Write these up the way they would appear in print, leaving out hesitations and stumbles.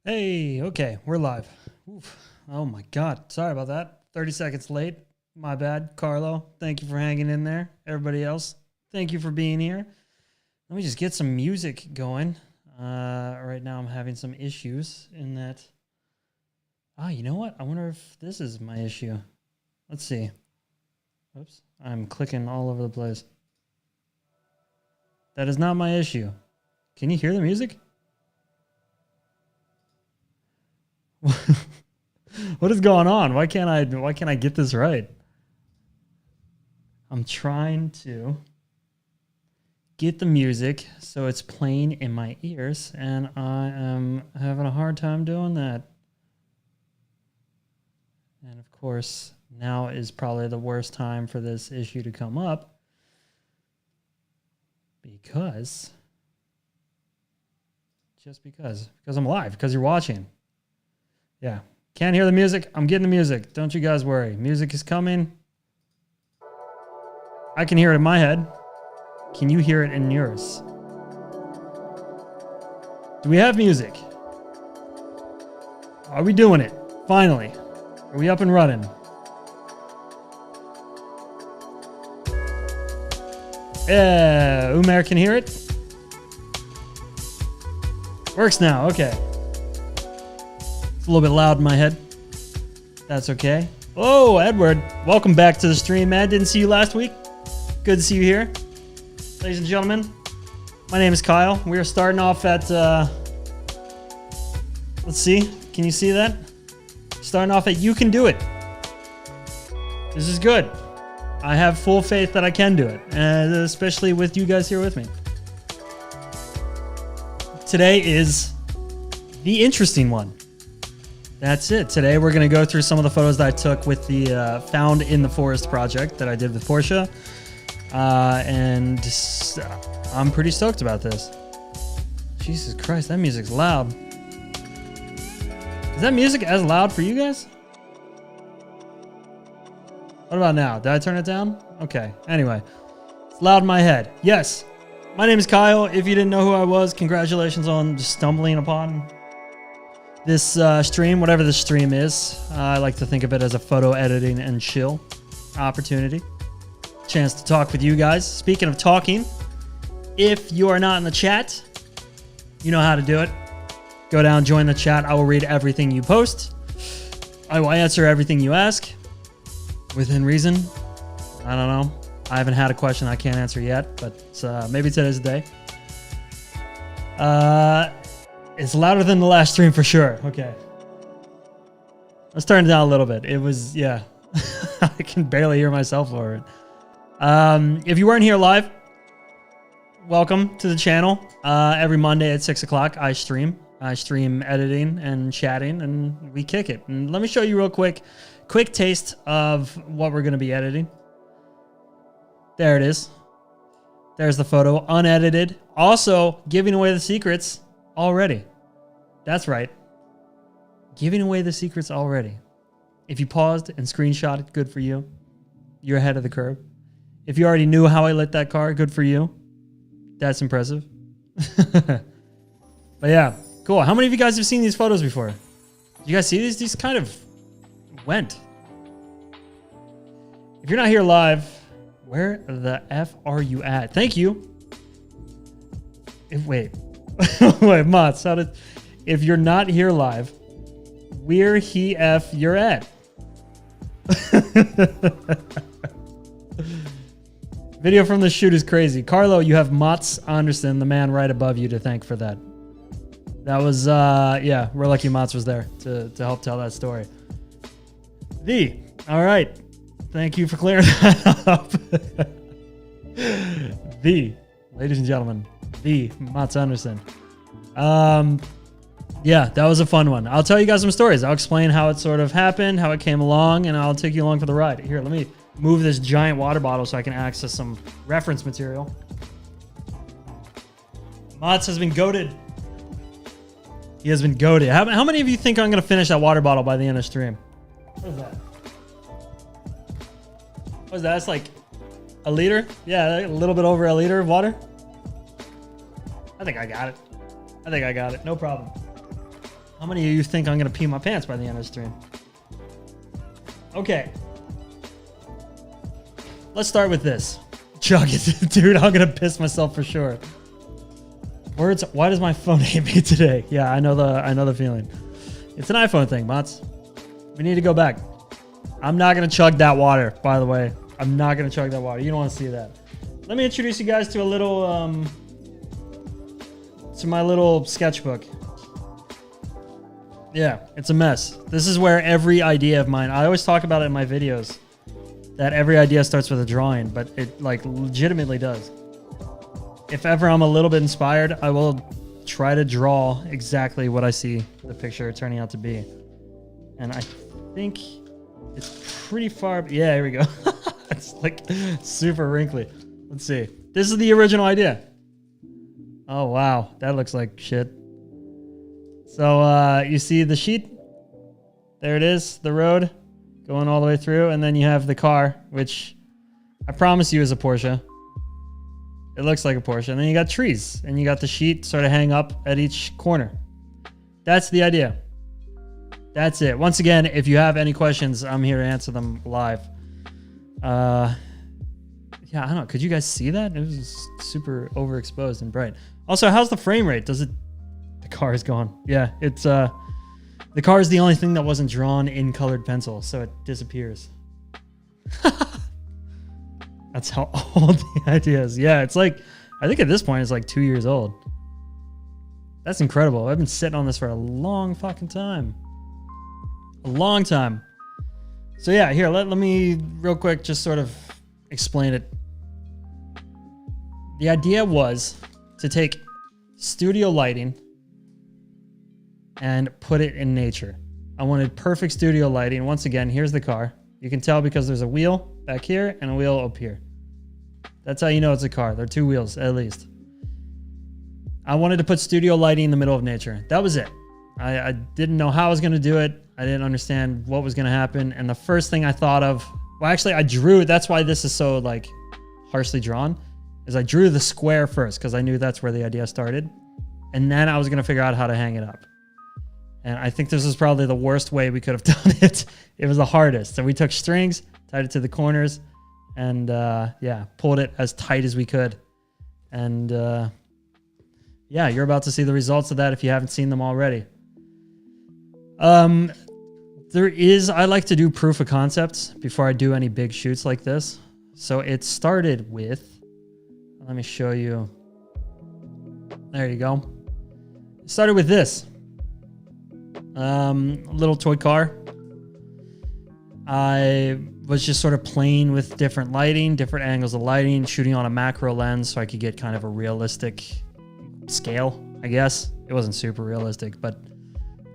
Hey, okay, we're live. Oof. Oh my God, sorry about that. 30 seconds late. My bad, Carlo. Thank you for hanging in there. Everybody else, thank you for being here. Let me just get some music going. Right now I'm having some issues in that. You know what? I wonder if this is my issue. Let's see. Oops, I'm clicking all over the place. That is not my issue. Can you hear the music? What is going on? Why can't I get this right? I'm trying to get the music so it's playing in my ears, and I am having a hard time doing that. And of course, now is probably the worst time for this issue to come up because I'm live, because you're watching. Yeah. Can't hear the music. I'm getting the music. Don't you guys worry. Music is coming. I can hear it in my head. Can you hear it in yours? Do we have music? Are we doing it? Finally. Are we up and running? Yeah, Umair can hear it. Works now. Okay. It's a little bit loud in my head. That's okay. Oh, Edward. Welcome back to the stream, man. Didn't see you last week. Good to see you here. Ladies and gentlemen, my name is Kyle. We are starting off at, let's see. Can you see that? Starting off at You Can Do It. This is good. I have full faith that I can do it, especially with you guys here with me. Today is the interesting one. That's it. Today we're going to go through some of the photos that I took with the Found in the Forest project that I did with Portia. And I'm pretty stoked about this. Jesus Christ, that music's loud. Is that music as loud for you guys? What about now? Did I turn it down? Okay. Anyway, it's loud in my head. Yes. My name is Kyle. If you didn't know who I was, congratulations on just stumbling upon this stream, whatever the stream is. I like to think of it as a photo editing and chill opportunity. Chance to talk with you guys. Speaking of talking, if you are not in the chat, you know how to do it. Go down, join the chat. I will read everything you post. I will answer everything you ask within reason. I don't know. I haven't had a question I can't answer yet, but maybe today's the day. It's louder than the last stream for sure. Okay. Let's turn it down a little bit. It was, yeah. I can barely hear myself over it. If you weren't here live, welcome to the channel. Every Monday at 6 o'clock, I stream editing and chatting, and we kick it. And let me show you real quick taste of what we're going to be editing. There it is. There's the photo, unedited. Also, giving away the secrets already. That's right. Giving away the secrets already. If you paused and screenshotted, good for you. You're ahead of the curve. If you already knew how I lit that car, good for you. That's impressive. But yeah, cool. How many of you guys have seen these photos before? You guys see these? These kind of went. If you're not here live, where the F are you at? Thank you. Wait, Mots, if you're not here live, where he F you're at? Video from the shoot is crazy. Carlo, you have Mats Anderson, the man right above you, to thank for that. That was, yeah, we're lucky Mats was there to help tell that story. All right. Thank you for clearing that up. Ladies and gentlemen, Mats Anderson. Yeah, that was a fun one. I'll tell you guys some stories. I'll explain how it sort of happened, how it came along, and I'll take you along for the ride. Here, let me move this giant water bottle so I can access some reference material. Mats has been goated. He has been goated. How many of you think I'm going to finish that water bottle by the end of the stream? What is that? What is that? That's like a liter? Yeah, a little bit over a liter of water. I think I got it. No problem. How many of you think I'm going to pee my pants by the end of the stream? Okay. Let's start with this. Chug it. Dude, I'm going to piss myself for sure. Words, why does my phone hate me today? Yeah, I know the feeling. It's an iPhone thing, Mots. We need to go back. I'm not going to chug that water, by the way. I'm not going to chug that water. You don't want to see that. Let me introduce you guys to a little, to my little sketchbook. Yeah, it's a mess. This is where every idea of mine, I always talk about it in my videos, that every idea starts with a drawing, but it like legitimately does. If ever I'm a little bit inspired, I will try to draw exactly what I see the picture turning out to be. And I think it's pretty far. Yeah, here we go. It's like super wrinkly. Let's see. This is the original idea. Oh, wow. That looks like shit. So you see the sheet? There it is, the road going all the way through. And then you have the car, which I promise you is a Porsche. It looks like a Porsche. And then you got trees. And you got the sheet sort of hang up at each corner. That's the idea. That's it. Once again, if you have any questions, I'm here to answer them live. Yeah, I don't know. Could you guys see that? It was super overexposed and bright. Also, how's the frame rate? Does it... The car is gone. Yeah, it's... The car is the only thing that wasn't drawn in colored pencil, so it disappears. That's how old the idea is. Yeah, it's like... I think at this point, it's like 2 years old. That's incredible. I've been sitting on this for a long fucking time. A long time. So yeah, here, let me real quick just sort of explain it. The idea was to take studio lighting and put it in nature. I wanted perfect studio lighting. Once again, here's the car. You can tell because there's a wheel back here and a wheel up here. That's how you know it's a car. There are two wheels at least. I wanted to put studio lighting in the middle of nature. That was it. I didn't know how I was going to do it. I didn't understand what was going to happen. And the first thing I thought of, well, actually I drew, that's why this is so like harshly drawn, is I drew the square first because I knew that's where the idea started. And then I was going to figure out how to hang it up. And I think this is probably the worst way we could have done it. It was the hardest. So we took strings, tied it to the corners, and yeah, pulled it as tight as we could. And yeah, you're about to see the results of that if you haven't seen them already. I like to do proof of concepts before I do any big shoots like this. So it started with, let me show you. There you go. It started with this. Little toy car. I was just sort of playing with different lighting, different angles of lighting, shooting on a macro lens so I could get kind of a realistic scale, I guess. It wasn't super realistic, but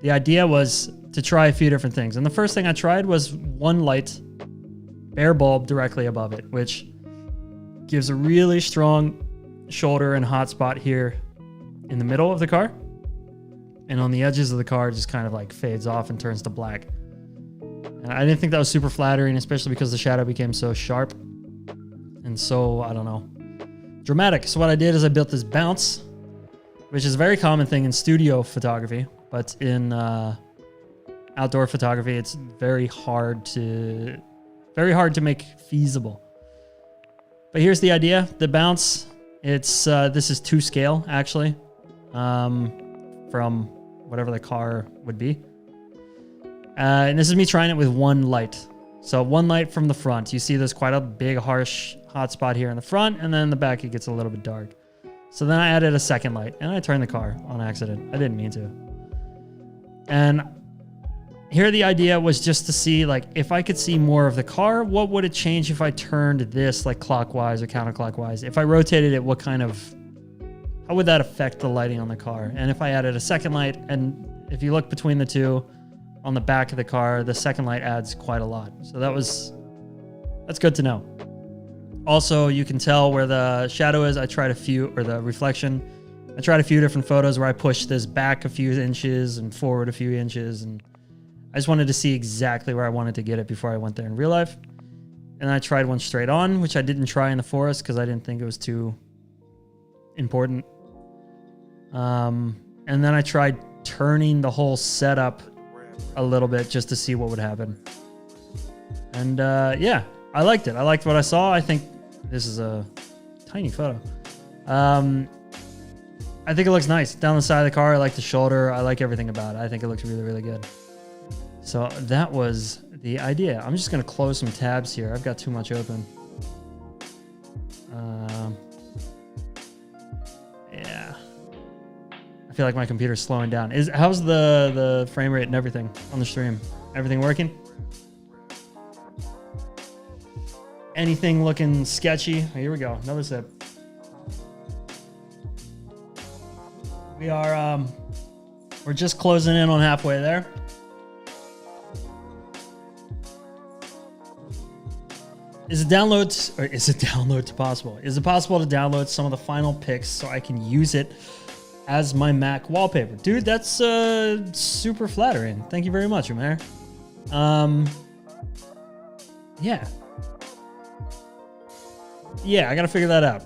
the idea was to try a few different things. And the first thing I tried was one light, bare bulb directly above it, which gives a really strong shoulder and hot spot here in the middle of the car. And on the edges of the car, it just kind of like fades off and turns to black. And I didn't think that was super flattering, especially because the shadow became so sharp and so, I don't know, dramatic. So what I did is I built this bounce, which is a very common thing in studio photography, but in outdoor photography, it's very hard to make feasible. But here's the idea. The bounce, it's this is 2 scale actually, from whatever the car would be. And this is me trying it with one light. So one light from the front. You see there's quite a big harsh hot spot here in the front, and then in the back it gets a little bit dark. So then I added a second light, and I turned the car on accident. I didn't mean to. And here the idea was just to see, like, if I could see more of the car, what would it change if I turned this like clockwise or counterclockwise? If I rotated it, how would that affect the lighting on the car? And if I added a second light, and if you look between the two on the back of the car, the second light adds quite a lot. So that's good to know. Also, you can tell where the shadow is. I tried the reflection. I tried a few different photos where I pushed this back a few inches and forward a few inches. And I just wanted to see exactly where I wanted to get it before I went there in real life. And I tried one straight on, which I didn't try in the forest because I didn't think it was too important. And then I tried turning the whole setup a little bit just to see what would happen. And yeah, I liked it. I liked what I saw. I think this is a tiny photo. I think it looks nice. Down the side of the car, I like the shoulder. I like everything about it. I think it looks really, really good. So that was the idea. I'm just going to close some tabs here. I've got too much open. Yeah. I feel like my computer's slowing down. How's the frame rate and everything on the stream? Everything working? Anything looking sketchy? Oh, here we go. Another sip. We are, we're just closing in on halfway there. Is it possible? Is it possible to download some of the final pics so I can use it as my Mac wallpaper? Dude, that's super flattering. Thank you very much, Umair. Yeah. Yeah, I gotta figure that out.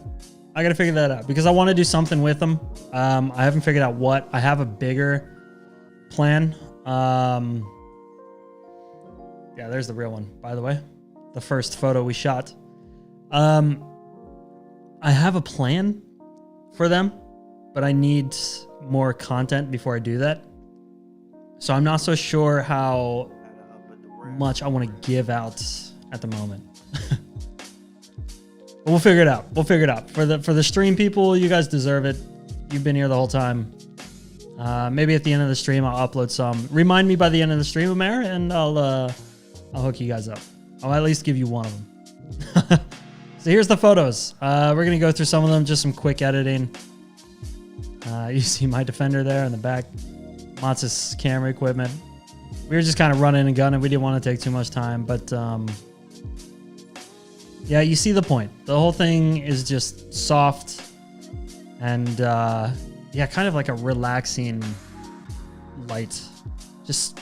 Because I want to do something with them. I haven't figured out what. I have a bigger plan. Yeah, there's the real one, by the way. The first photo we shot. I have a plan for them, but I need more content before I do that. So I'm not so sure how much I want to give out at the moment. But we'll figure it out. For the stream people, you guys deserve it. You've been here the whole time. Maybe at the end of the stream, I'll upload some. Remind me by the end of the stream, Umair, and I'll hook you guys up. I'll at least give you one of them. So here's the photos. We're going to go through some of them, just some quick editing. You see my Defender there in the back. Matz's camera equipment. We were just kind of running and gunning. We didn't want to take too much time, but yeah, you see the point. The whole thing is just soft and yeah, kind of like a relaxing light. Just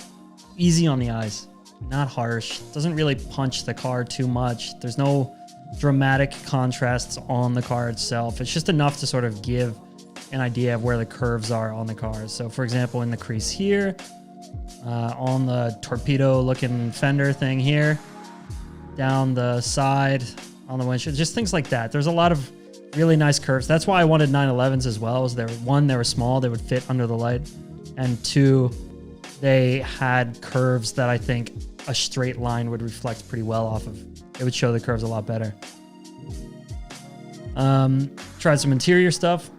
easy on the eyes, not harsh. Doesn't really punch the car too much. There's no dramatic contrasts on the car itself. It's just enough to sort of give an idea of where the curves are on the cars. So for example, in the crease here, on the torpedo looking fender thing here, down the side on the windshield, just things like that. There's a lot of really nice curves. That's why I wanted 911s as well. They were small, they would fit under the light, and two, they had curves that I think a straight line would reflect pretty well off of. It would show the curves a lot better. Tried some interior stuff,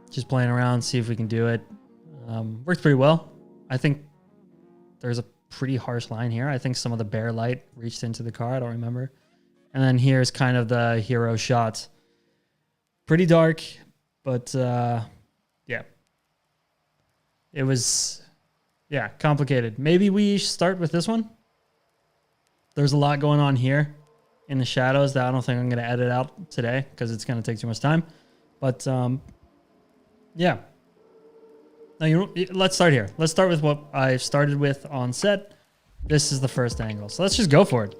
just playing around, see if we can do it. Worked pretty well. I think there's a pretty harsh line here. I think some of the bare light reached into the car. I don't remember. And then here's kind of the hero shot. Pretty dark, but yeah. It was, yeah, complicated. Maybe we start with this one. There's a lot going on here in the shadows that I don't think I'm going to edit out today because it's going to take too much time. But yeah. Now, let's start here. Let's start with what I started with on set. This is the first angle. So let's just go for it.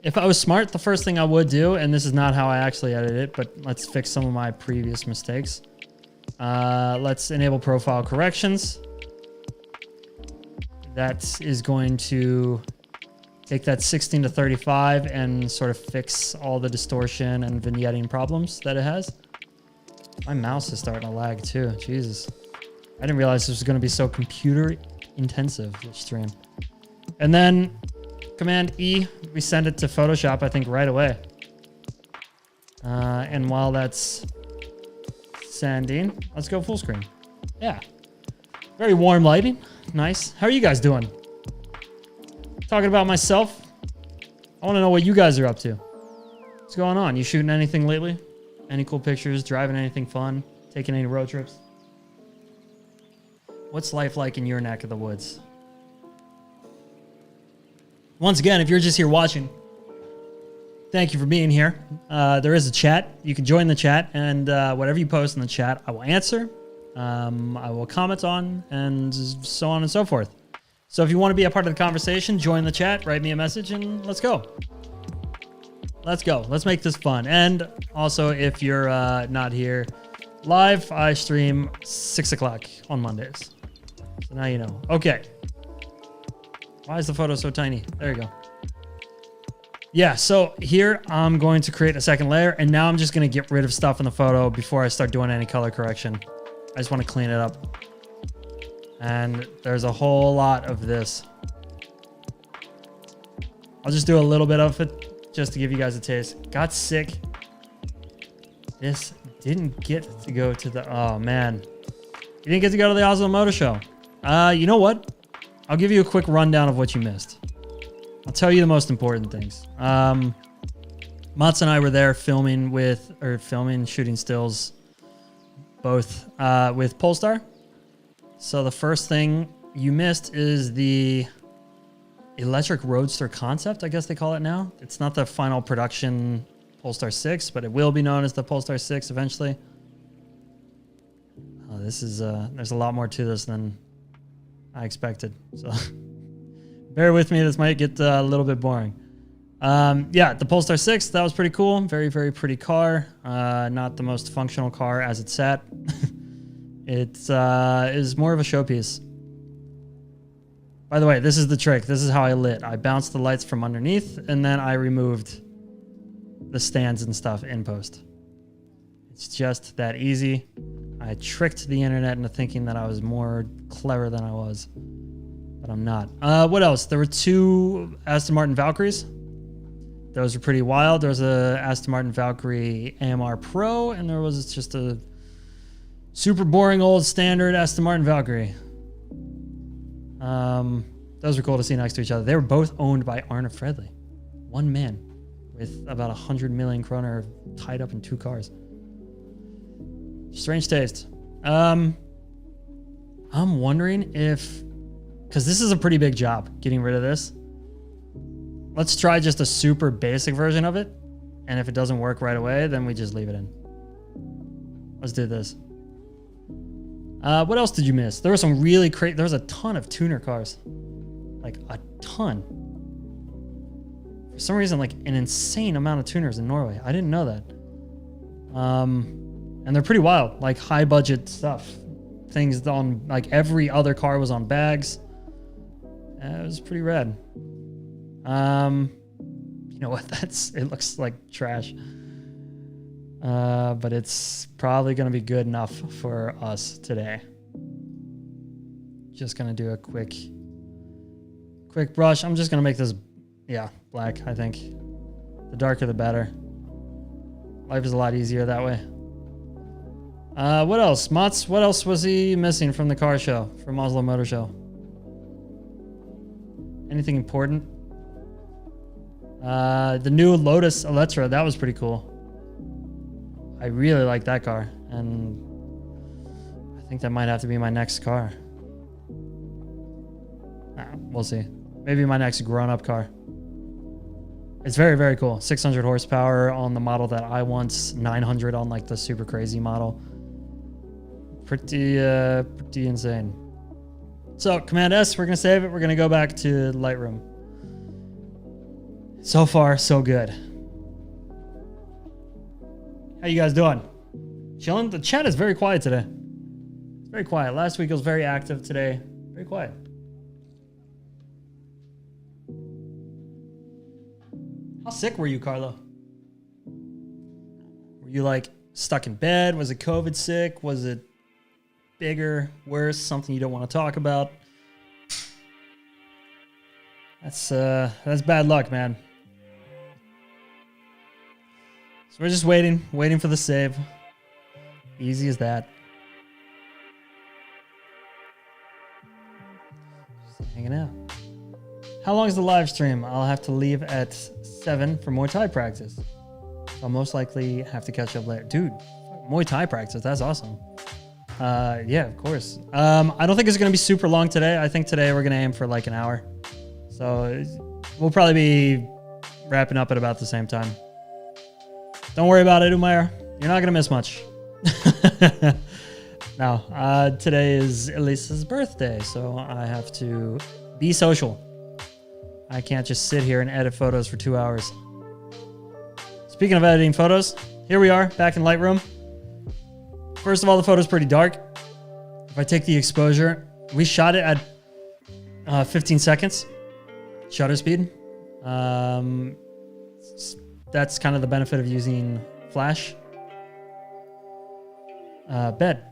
If I was smart, the first thing I would do, and this is not how I actually edit it, but let's fix some of my previous mistakes. Let's enable profile corrections. That is going to take that 16 to 35 and sort of fix all the distortion and vignetting problems that it has. My mouse is starting to lag too. Jesus. I didn't realize this was going to be so computer intensive, this stream. And then Command E, we send it to Photoshop, I think, right away. And while that's sending, let's go full screen. Yeah. Very warm lighting. Nice. How are you guys doing? Talking about myself. I want to know what you guys are up to. What's going on? You shooting anything lately? Any cool pictures? Driving anything fun? Taking any road trips? What's life like in your neck of the woods? Once again, if you're just here watching, thank you for being here. There is a chat. You can join the chat, and whatever you post in the chat, I will answer. I will comment on, and so on and so forth. So if you want to be a part of the conversation, join the chat, write me a message, and let's go. Let's go. Let's make this fun. And also, if you're not here, Live, I stream 6 o'clock on Mondays. So now you know. Okay. Why is the photo so tiny? There you go. Yeah, so here I'm going to create a second layer, and now I'm just going to get rid of stuff in the photo before I start doing any color correction. I just want to clean it up. And there's a whole lot of this. I'll just do a little bit of it just to give you guys a taste. Got sick. This didn't get to go to the... Oh, man. You didn't get to go to the Oslo Motor Show. You know what? I'll give you a quick rundown of what you missed. I'll tell you the most important things. Mats and I were there filming, shooting stills, both with Polestar. So the first thing you missed is the electric roadster concept, I guess they call it now. It's not the final production Polestar 6, but it will be known as the Polestar 6 eventually. Oh, this is there's a lot more to this than I expected. So bear with me, this might get a little bit boring. Yeah, the Polestar 6, that was pretty cool. Very, very pretty car. Not the most functional car as it sat. It is more of a showpiece. By the way, this is the trick. This is how I lit. I bounced the lights from underneath, and then I removed the stands and stuff in post. It's just that easy. I tricked the internet into thinking that I was more clever than I was, but I'm not. What else? There were 2 Aston Martin Valkyries. Those were pretty wild. There was a Aston Martin Valkyrie AMR Pro, and there was just a super boring old standard Aston Martin Valkyrie. Those were cool to see next to each other. They were both owned by Arne Fredley. One man with about 100 million kroner tied up in 2 cars. Strange taste. I'm wondering if, because this is a pretty big job, getting rid of this. Let's try just a super basic version of it. And if it doesn't work right away, then we just leave it in. Let's do this. What else did you miss? There were some really crazy, there was a ton of tuner cars. Like a ton. For some reason, like an insane amount of tuners in Norway. I didn't know that. And they're pretty wild, like high budget stuff. Things on, like every other car was on bags. It was pretty rad. You know what? It looks like trash. But it's probably going to be good enough for us today. Just going to do a quick brush. I'm just going to make this, yeah, black, I think. The darker, the better. Life is a lot easier that way. What else? Mats, what else was he missing from the car show, from Oslo Motor Show? Anything important? The new Lotus Elettra, that was pretty cool. I really like that car, and I think that might have to be my next car. We'll see. Maybe my next grown-up car. It's very, very cool. 600 horsepower on the model that I want, 900 on like the super crazy model. Pretty insane. So Command S, we're gonna save it. We're gonna go back to Lightroom. So far, so good. How you guys doing? Chilling? The chat is very quiet today. It's very quiet. Last week it was very active. Today, very quiet. How sick were you, Carlo? Were you like stuck in bed? Was it COVID sick? Was it bigger, worse, something you don't want to talk about? That's bad luck, man. So we're just waiting for the save. Easy as that. Just hanging out. How long is the live stream? I'll have to leave at 7 for Muay Thai practice. I'll most likely have to catch up later. Dude, Muay Thai practice, that's awesome. Yeah, of course. I don't think it's going to be super long today. I think today we're going to aim for like an hour. So we'll probably be wrapping up at about the same time. Don't worry about it, Umair. You're not going to miss much. No, today is Elisa's birthday, so I have to be social. I can't just sit here and edit photos for 2 hours. Speaking of editing photos, here we are back in Lightroom. First of all, the photo's pretty dark. If I take the exposure, we shot it at 15 seconds shutter speed. That's kind of the benefit of using flash. Bed.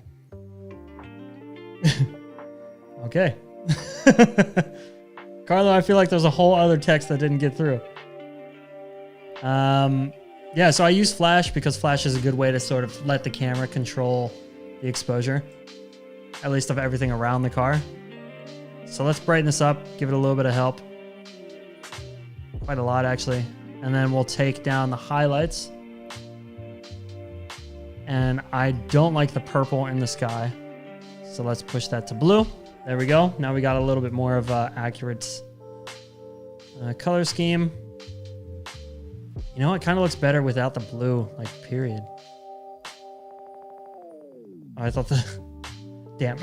Okay. Carlo, I feel like there's a whole other text that didn't get through. Yeah, so I use flash because flash is a good way to sort of let the camera control the exposure, at least of everything around the car. So let's brighten this up, give it a little bit of help. Quite a lot, actually. And then we'll take down the highlights. And I don't like the purple in the sky. So let's push that to blue. There we go. Now we got a little bit more of accurate color scheme. You know, it kind of looks better without the blue, like, period. Oh, I thought the... Damn.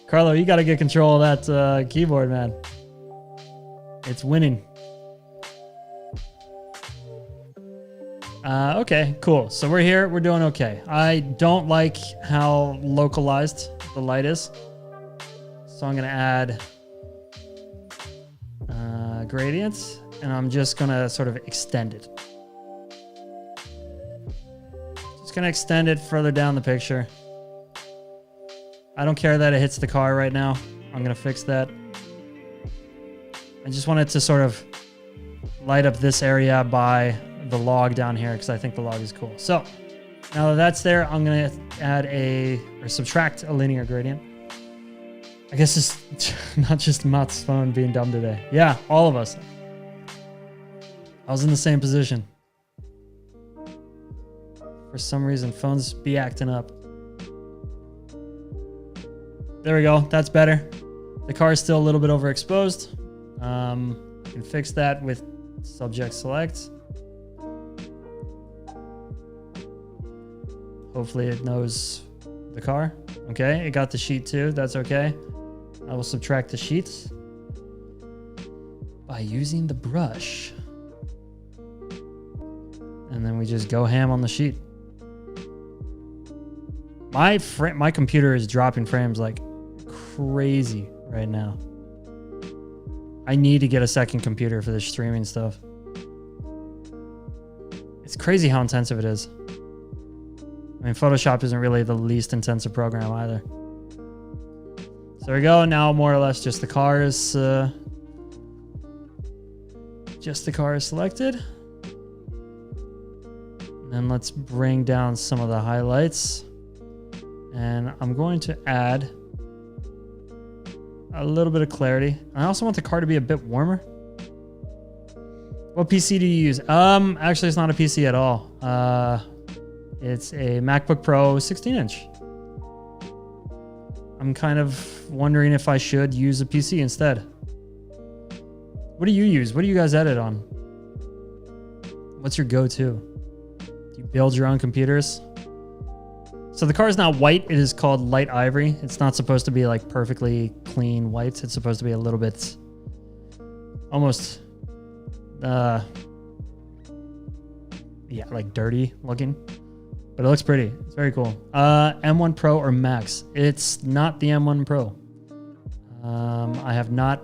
Carlo, you got to get control of that keyboard, man. It's winning. Okay, cool. So we're here. We're doing okay. I don't like how localized the light is. So I'm going to add gradients. And I'm just going to sort of extend it. Just going to extend it further down the picture. I don't care that it hits the car right now. I'm going to fix that. I just want it to sort of light up this area by the log down here because I think the log is cool. So now that that's there, I'm going to add or subtract a linear gradient. I guess it's not just Matt's phone being dumb today. Yeah, all of us. I was in the same position. For some reason, phones be acting up. There we go. That's better. The car is still a little bit overexposed. You can fix that with subject select. Hopefully it knows the car. Okay, it got the sheet too. That's okay. I will subtract the sheets by using the brush. And then we just go ham on the sheet. My computer is dropping frames like crazy right now. I need to get a second computer for this streaming stuff. It's crazy how intensive it is. I mean, Photoshop isn't really the least intensive program either. So there we go. Now more or less just the car is selected. And let's bring down some of the highlights. And I'm going to add a little bit of clarity. I also want the car to be a bit warmer. What PC do you use? Actually, it's not a PC at all. It's a MacBook Pro 16-inch. I'm kind of wondering if I should use a PC instead. What do you use? What do you guys edit on? What's your go-to? Do you build your own computers? So the car is not white. It is called light ivory. It's not supposed to be like perfectly clean white. It's supposed to be a little bit almost, yeah, like dirty looking. But it looks pretty. It's very cool. M1 Pro or Max? It's not the M1 Pro. I have not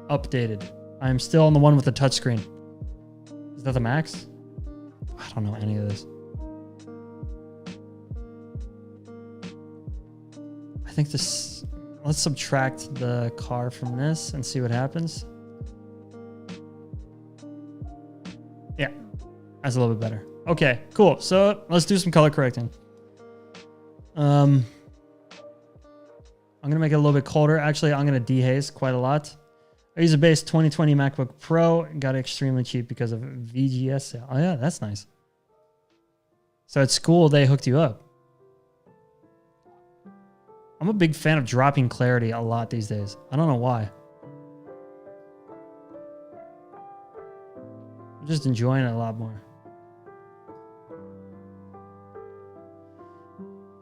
updated. I'm still on the one with the touchscreen. Is that the Max? I don't know any of this. I think this... Let's subtract the car from this and see what happens. Yeah, that's a little bit better. Okay, cool. So let's do some color correcting. I'm going to make it a little bit colder. Actually, I'm going to dehaze quite a lot. I use a base 2020 MacBook Pro. Got it extremely cheap because of VGS sale. Oh yeah, that's nice. So at school, they hooked you up. I'm a big fan of dropping clarity a lot these days. I don't know why. I'm just enjoying it a lot more.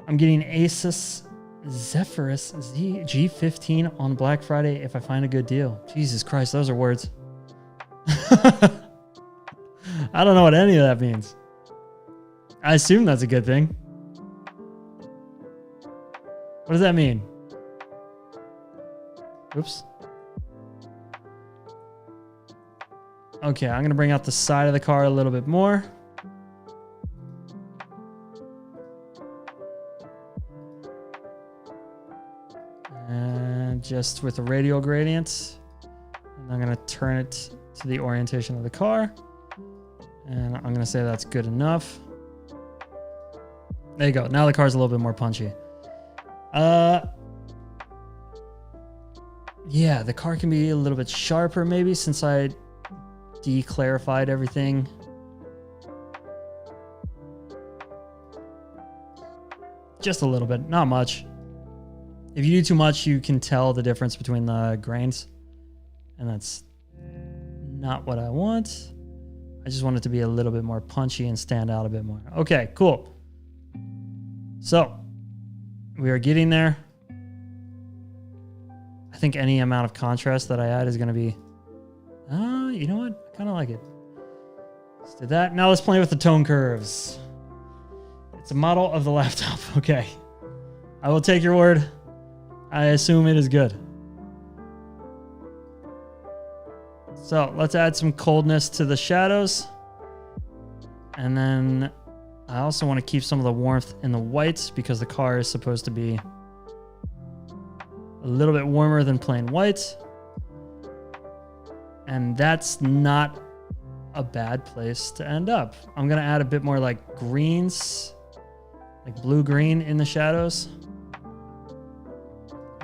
I'm getting Asus Zephyrus G15 on Black Friday if I find a good deal. Jesus Christ, those are words. I don't know what any of that means. I assume that's a good thing. What does that mean? Oops. Okay, I'm gonna bring out the side of the car a little bit more. And just with a radial gradient. And I'm gonna turn it to the orientation of the car. And I'm gonna say that's good enough. There you go. Now the car's a little bit more punchy. Yeah, the car can be a little bit sharper maybe since I de-clarified everything. Just a little bit, not much. If you do too much, you can tell the difference between the grains. And that's not what I want. I just want it to be a little bit more punchy and stand out a bit more. Okay, cool. So, we are getting there. I think any amount of contrast that I add is going to be... you know what? I kind of like it. Let's do that. Now let's play with the tone curves. It's a model of the laptop. Okay. I will take your word. I assume it is good. So let's add some coldness to the shadows. And then I also want to keep some of the warmth in the whites because the car is supposed to be a little bit warmer than plain white. And that's not a bad place to end up. I'm going to add a bit more like greens, like blue-green in the shadows.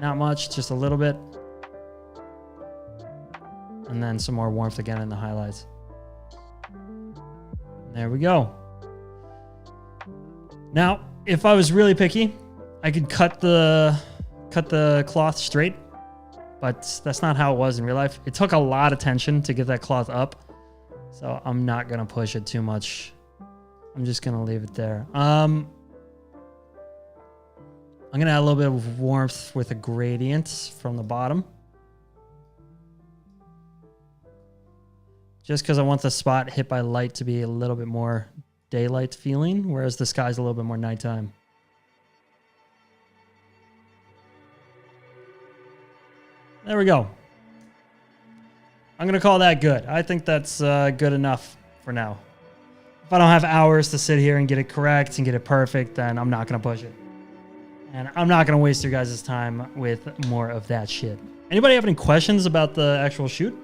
Not much, just a little bit. And then some more warmth again in the highlights. There we go. Now, if I was really picky, I could cut the cloth straight, but that's not how it was in real life. It took a lot of tension to get that cloth up, so I'm not gonna push it too much. I'm just gonna leave it there. I'm gonna add a little bit of warmth with a gradient from the bottom. Just because I want the spot hit by light to be a little bit more daylight feeling, whereas the sky's a little bit more nighttime. There we go. I'm going to call that good. I think that's good enough for now. If I don't have hours to sit here and get it correct and get it perfect, then I'm not going to push it. And I'm not going to waste your guys' time with more of that shit. Anybody have any questions about the actual shoot?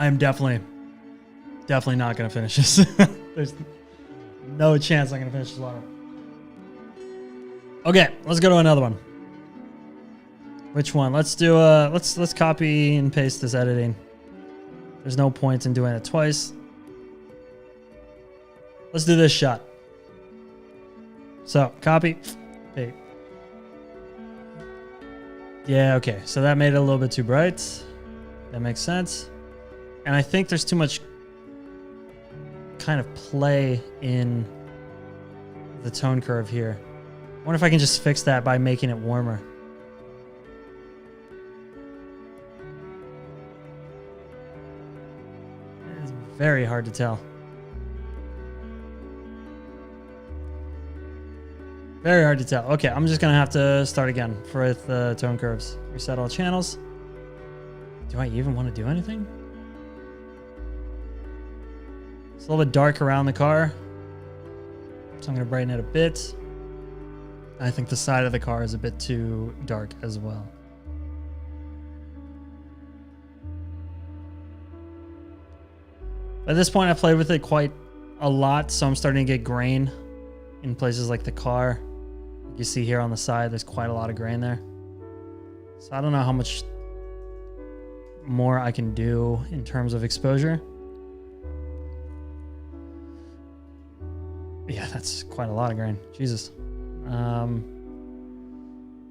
I am definitely not going to finish this. There's no chance I'm going to finish this water. Okay, let's go to another one. Which one? Let's do let's copy and paste this editing. There's no point in doing it twice. Let's do this shot. So, copy, paste. Yeah, okay. So that made it a little bit too bright. That makes sense. And I think there's too much kind of play in the tone curve here. I wonder if I can just fix that by making it warmer. It's very hard to tell. Very hard to tell. Okay, I'm just going to have to start again for the tone curves. Reset all channels. Do I even want to do anything? It's a little bit dark around the car, so I'm going to brighten it a bit. I think the side of the car is a bit too dark as well. At this point, I've played with it quite a lot, so I'm starting to get grain in places like the car. You see here on the side, there's quite a lot of grain there. So I don't know how much more I can do in terms of exposure. Yeah, that's quite a lot of grain. Jesus.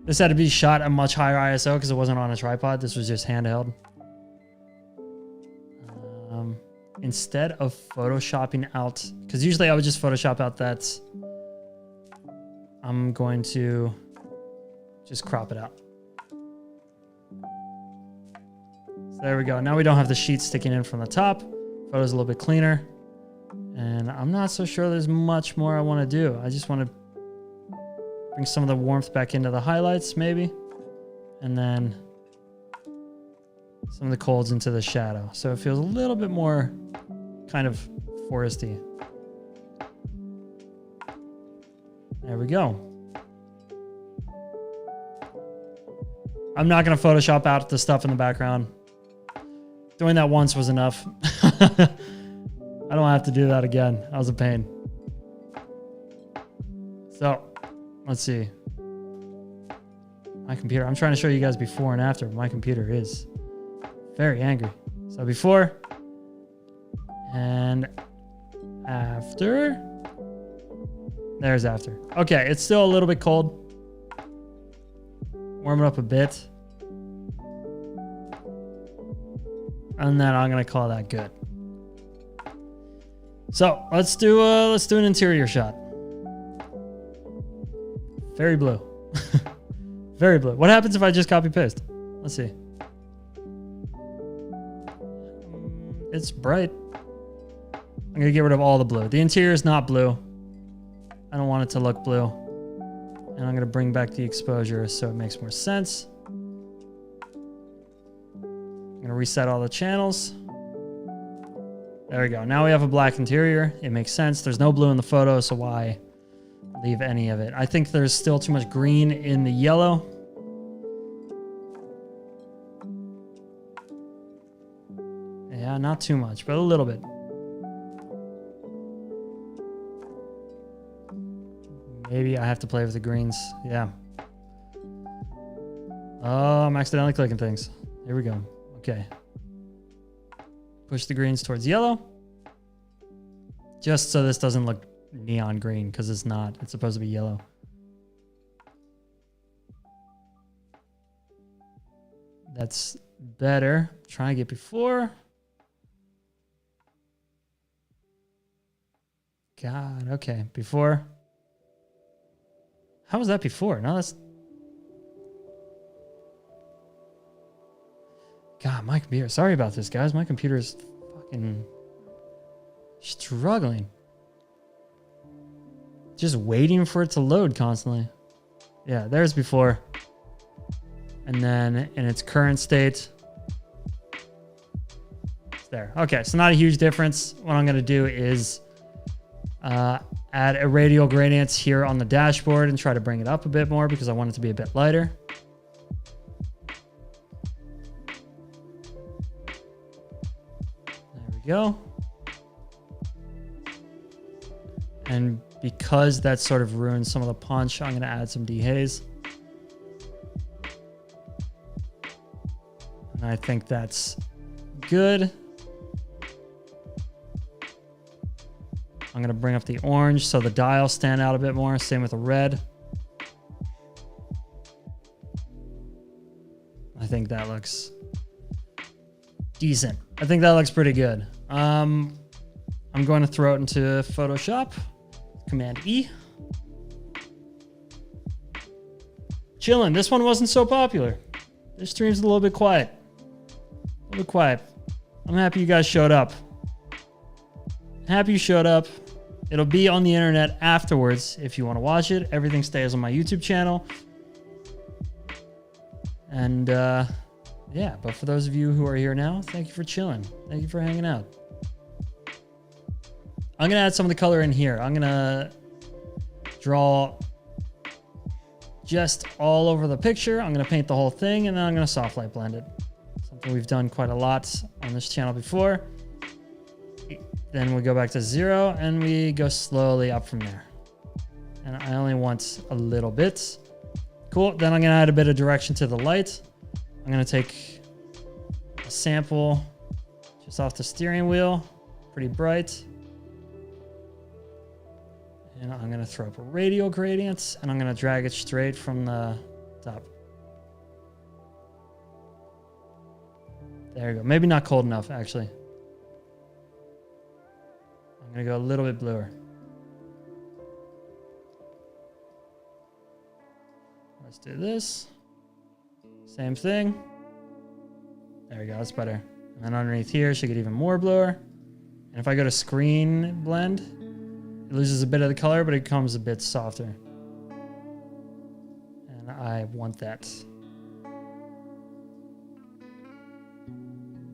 This had to be shot at much higher ISO because it wasn't on a tripod. This was just handheld. Instead of photoshopping out, because usually I would just Photoshop out that, I'm going to just crop it out. So there we go. Now we don't have the sheet sticking in from the top. Photo's a little bit cleaner. And I'm not so sure there's much more I want to do. I just want to bring some of the warmth back into the highlights, maybe. And then some of the colds into the shadow. So it feels a little bit more kind of foresty. There we go. I'm not going to Photoshop out the stuff in the background. Doing that once was enough. I don't have to do that again. That was a pain. So, let's see. My computer. I'm trying to show you guys before and after. My computer is very angry. So before and after. There's after. Okay, it's still a little bit cold. Warm it up a bit. And then I'm gonna call that good. So let's do an interior shot. Very blue. Very blue. What happens if I just copy paste? Let's see. It's bright. I'm gonna get rid of all the blue. The interior is not blue. I don't want it to look blue. And I'm gonna bring back the exposure so it makes more sense. I'm gonna reset all the channels. There we go. Now we have a black interior. It makes sense. There's no blue in the photo, so why leave any of it? I think there's still too much green in the yellow. Yeah, not too much, but a little bit. Maybe I have to play with the greens. Yeah. Oh, I'm accidentally clicking things. Here we go. Okay. Push the greens towards yellow. Just so this doesn't look neon green, because it's not. It's supposed to be yellow. That's better. Try and get before. God, okay. Before. How was that before? No, that's... God, my computer. Sorry about this, guys. My computer is fucking struggling. Just waiting for it to load constantly. Yeah, there's before. And then in its current state, it's there. Okay, so not a huge difference. What I'm going to do is add a radial gradients here on the dashboard and try to bring it up a bit more because I want it to be a bit lighter. There we go. And because that sort of ruins some of the punch, I'm going to add some dehaze. And I think that's good. I'm going to bring up the orange so the dials stand out a bit more. Same with the red. I think that looks decent. I think that looks pretty good. I'm going to throw it into Photoshop. Command E. Chillin'. This one wasn't so popular. This stream's a little bit quiet. A little bit quiet. I'm happy you guys showed up. Happy you showed up. It'll be on the internet afterwards if you want to watch it. Everything stays on my YouTube channel. And yeah, but for those of you who are here now, thank you for chilling. Thank you for hanging out. I'm going to add some of the color in here. I'm going to draw just all over the picture. I'm going to paint the whole thing, and then I'm going to soft light blend it. Something we've done quite a lot on this channel before. Then we go back to 0, and we go slowly up from there. And I only want a little bit. Cool. Then I'm going to add a bit of direction to the light. I'm going to take a sample just off the steering wheel. Pretty bright. And I'm going to throw up a radial gradient, and I'm going to drag it straight from the top. There you go. Maybe not cold enough, actually. I'm going to go a little bit bluer. Let's do this. Same thing. There we go. That's better. And then underneath here, should get even more bluer. And if I go to screen blend, it loses a bit of the color, but it becomes a bit softer. And I want that.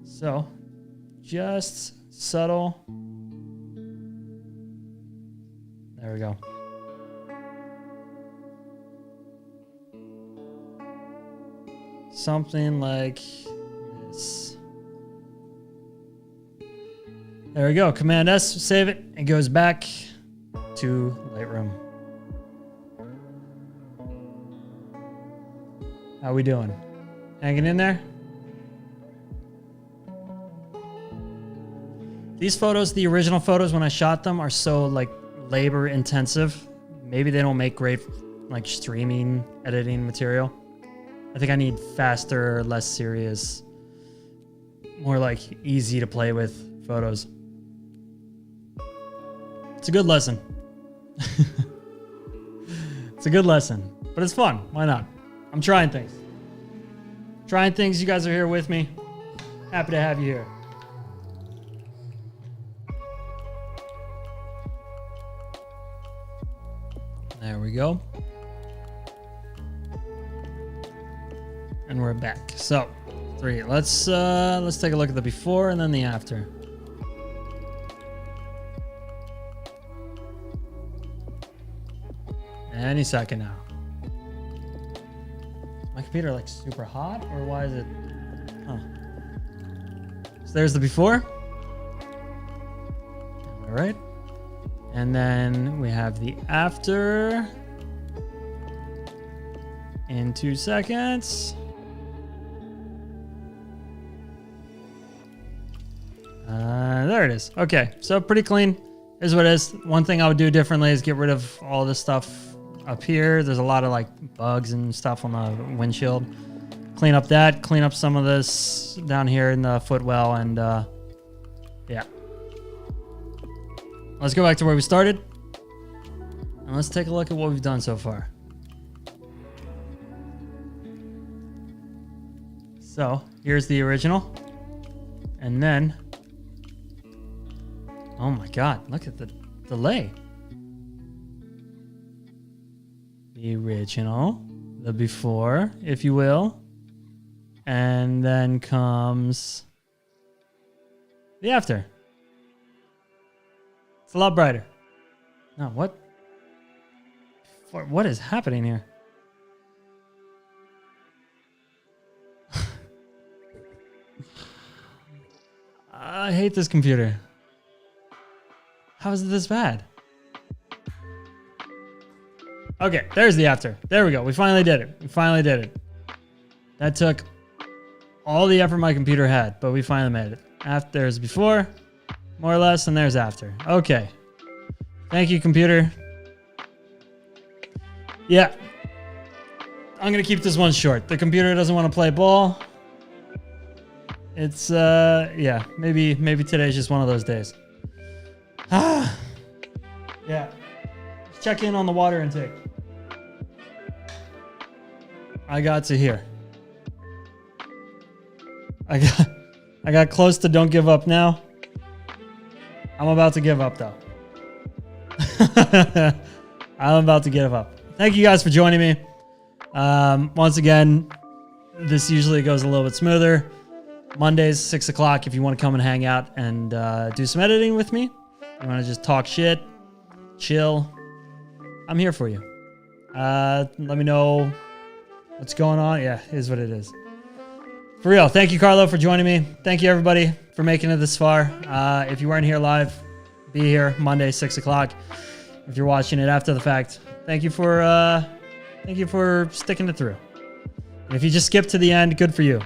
So, just subtle. There we go. Something like this. There we go. Command S, save it. It goes back to Lightroom. How we doing? Hanging in there? These photos, the original photos when I shot them, are so like labor intensive. Maybe they don't make great like streaming editing material. I think I need faster, less serious, more like easy to play with photos. It's a good lesson. It's a good lesson, but it's fun. Why not? I'm trying things. Trying things. You guys are here with me. Happy to have you here. There we go. And we're back. So, 3. Let's take a look at the before and then the after. Any second now. My computer like super hot, or why is it? Huh. So there's the before. All right. And then we have the after in 2 seconds. There it is. Okay, so pretty clean. Here's what it is. One thing I would do differently is get rid of all this stuff up here. There's a lot of like bugs and stuff on the windshield. Clean up that. Clean up some of this down here in the footwell, and yeah. Let's go back to where we started, and let's take a look at what we've done so far. So here's the original, and then, oh my God, look at the delay. The original, the before, if you will, and then comes the after. It's a lot brighter. No, what? What is happening here? I hate this computer. How is it this bad? Okay, there's the after. There we go. We finally did it. We finally did it. That took all the effort my computer had, but we finally made it. After, there's before, more or less, and there's after. Okay. Thank you, computer. Yeah. I'm going to keep this one short. The computer doesn't want to play ball. It's, yeah, maybe today's just one of those days. Ah. Yeah. Let's check in on the water intake. I got to here. I got close to don't give up now. I'm about to give up though. I'm about to give up. Thank you guys for joining me. Once again, this usually goes a little bit smoother. Mondays, 6 o'clock, if you want to come and hang out and do some editing with me. You want to just talk shit, chill. I'm here for you. Let me know what's going on. Yeah, it is what it is. For real, thank you, Carlo, for joining me. Thank you, everybody, for making it this far. If you weren't here live, be here Monday, 6 o'clock. If you're watching it after the fact, thank you for sticking it through. And if you just skip to the end, good for you.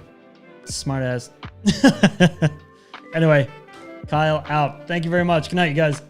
Smart ass. Anyway, Kyle out. Thank you very much. Good night, you guys.